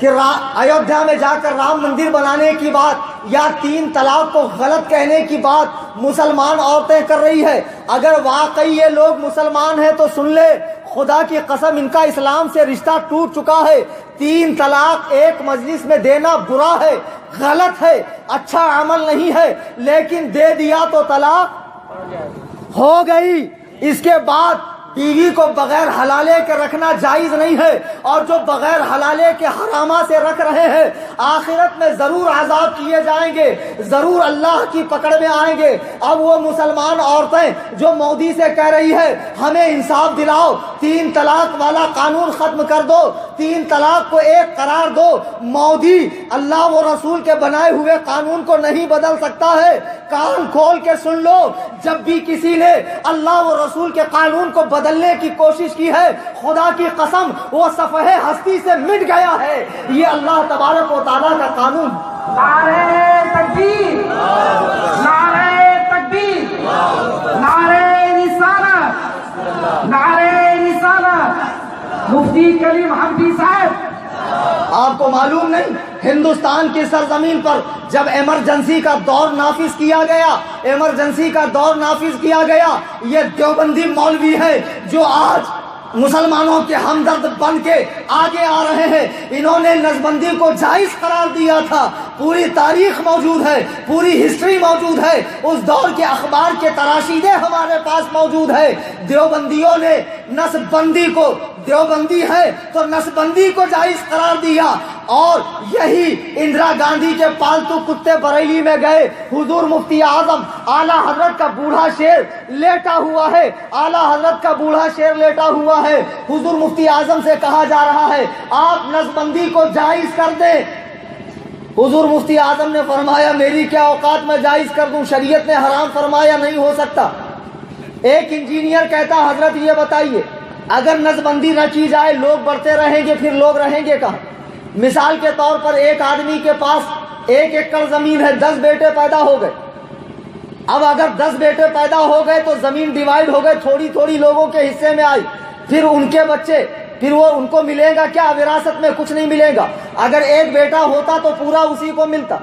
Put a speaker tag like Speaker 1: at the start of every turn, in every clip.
Speaker 1: کہ ایودھیا میں جا کر رام مندر بنانے کی بات یا 3 طلاق کو غلط کہنے کی بات مسلمان عورتیں کر رہی ہے. اگر واقعی یہ لوگ مسلمان ہیں تو سن لے، خدا کی قسم ان کا اسلام سے رشتہ ٹوٹ چکا ہے. 3 طلاق ایک مجلس میں دینا برا ہے، غلط ہے، اچھا عمل نہیں ہے، لیکن دے دیا تو طلاق ہو گئی. اس کے بعد بیوی کو بغیر حلالے کے رکھنا جائز نہیں ہے، اور جو بغیر حلالے کے حرامہ سے رکھ رہے ہیں آخرت میں ضرور عذاب کیے جائیں گے، ضرور اللہ کی پکڑ میں آئیں گے. اب وہ مسلمان عورتیں جو مودی سے کہہ رہی ہے ہمیں انصاف دلاؤ، 3 طلاق والا قانون ختم کر دو، 3 طلاق کو 1 قرار دو. مودی اللہ و رسول کے بنائے ہوئے قانون کو نہیں بدل سکتا ہے. کان کھول کے سن لو، جب بھی کسی نے اللہ و رسول کے قانون کو بدلنے کی کوشش کی ہے خدا کی قسم وہ صفحے ہستی سے مٹ گیا ہے. یہ اللہ تبارک و تعالیٰ کا قانون.
Speaker 2: نعرہ تکبیر، نعرہ تکبیر، نعرہ رسالت، نعرہ رسالت. مفتی کلیم حنفی صاحب،
Speaker 1: آپ کو معلوم نہیں ہندوستان کی سرزمین پر جب ایمرجنسی کا دور نافذ کیا گیا، ایمرجنسی کا دور نافذ کیا گیا، یہ دیوبندی مولوی ہے جو آج مسلمانوں کے ہمدرد بن کے آگے آ رہے ہیں. انہوں نے نسبندی کو جائز قرار دیا تھا. پوری تاریخ موجود ہے، پوری ہسٹری موجود ہے، اس دور کے اخبار کے تراشیدے ہمارے پاس موجود ہے. دیوبندیوں نے نسبندی کو، دیوبندی ہے تو نسبندی کو جائز قرار دیا. اور یہی اندرا گاندھی کے پالتو کتے بریلی میں گئے. حضور مفتی اعظم اعلیٰ حضرت کا بوڑھا شیر لیٹا ہوا ہے، اعلیٰ حضرت کا بوڑھا شیر لیٹا ہوا ہے. حضور مفتی اعظم سے کہا جا رہا ہے آپ نسبندی کو جائز کر دیں. حضور مفتی اعظم نے فرمایا میری کیا اوقات میں جائز کر دوں، شریعت نے حرام فرمایا، نہیں ہو سکتا. ایک انجینئر کہتا حضرت یہ بتائیے اگر نسبندی نہ کی جائے لوگ بڑھتے رہیں گے پھر لوگ رہیں گے کہاں؟ مثال کے طور پر ایک آدمی کے پاس 1 ایکڑ زمین ہے، 10 بیٹے پیدا ہو گئے. اب اگر 10 بیٹے پیدا ہو گئے تو زمین ڈیوائیڈ ہو گئے، تھوڑی تھوڑی لوگوں کے حصے میں آئی، پھر ان کے بچے، پھر وہ ان کو ملے گا کیا؟ وراثت میں کچھ نہیں ملے گا. اگر ایک بیٹا ہوتا تو پورا اسی کو ملتا.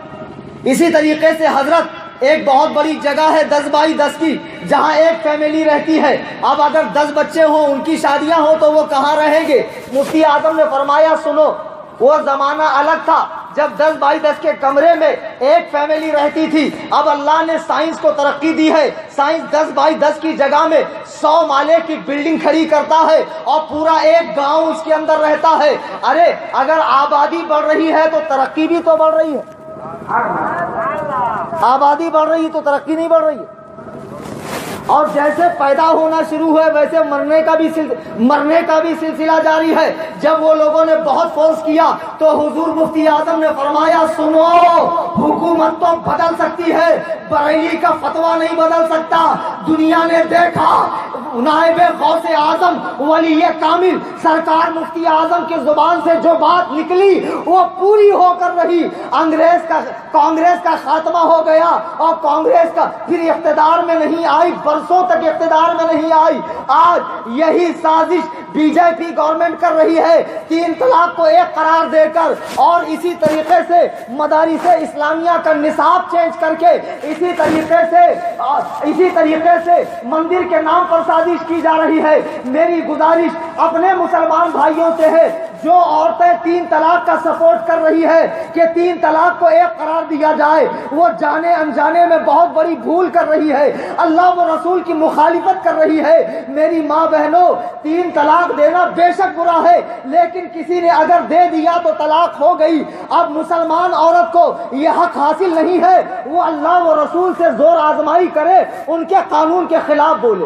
Speaker 1: اسی طریقے سے حضرت ایک بہت بڑی جگہ ہے 10 بائی 10 کی جہاں ایک فیملی رہتی ہے. اب اگر 10 بچے ہوں ان کی شادیاں ہوں تو وہ کہاں رہیں گے؟ مفتی اعظم نے فرمایا سنو وہ زمانہ الگ تھا جب 10 بائی 10 کے کمرے میں ایک فیملی رہتی تھی. اب اللہ نے سائنس کو ترقی دی ہے، سائنس 10 بائی 10 کی جگہ میں 100 مالے کی بلڈنگ کھڑی کرتا ہے اور پورا ایک گاؤں اس کے اندر رہتا ہے. ارے اگر آبادی بڑھ رہی ہے تو ترقی بھی تو بڑھ رہی ہے. آبادی بڑھ رہی تو ترقی نہیں بڑھ رہی ہے. اور جیسے پیدا ہونا شروع ہوئے ویسے مرنے کا بھی سلسلہ جاری ہے. جب وہ لوگوں نے بہت فورس کیا تو حضور مفتی اعظم نے فرمایا سنو حکومت تو بدل سکتی ہے، بریلی کا فتویٰ نہیں بدل سکتا. دنیا نے دیکھا نائب غوث اعظم ولی کامل سرکار مفتی اعظم کی زبان سے جو بات نکلی وہ پوری ہو کر رہی. کانگریس کا خاتمہ ہو گیا اور کانگریس کا پھر اقتدار میں نہیں آئی، برسوں تک اقتدار میں نہیں آئی. آج یہی سازش بی جے پی گورنمنٹ کر رہی ہے 3 طلاق کو 1 قرار دے کر، اور اسی طریقے سے مدارس اسلامیہ کا نصاب چینج کر کے اسی طریقے سے مندر کے نام پر سازش کی جا رہی ہے. میری گزارش اپنے مسلمان بھائیوں سے ہے جو عورتیں 3 طلاق کا سپورٹ کر رہی ہے کہ 3 طلاق کو 1 قرار دیا جائے، وہ جانے انجانے میں بہت بڑی بھول کر رہی ہے، اللہ و رسول کی مخالفت کر رہی ہے. میری ماں بہنوں 3 طلاق دینا بے شک برا ہے، لیکن کسی نے اگر دے دیا تو طلاق ہو گئی. اب مسلمان عورت کو یہ حق حاصل نہیں ہے وہ اللہ و رسول سے زور آزمائی کرے، ان کے قانون کے خلاف بولے.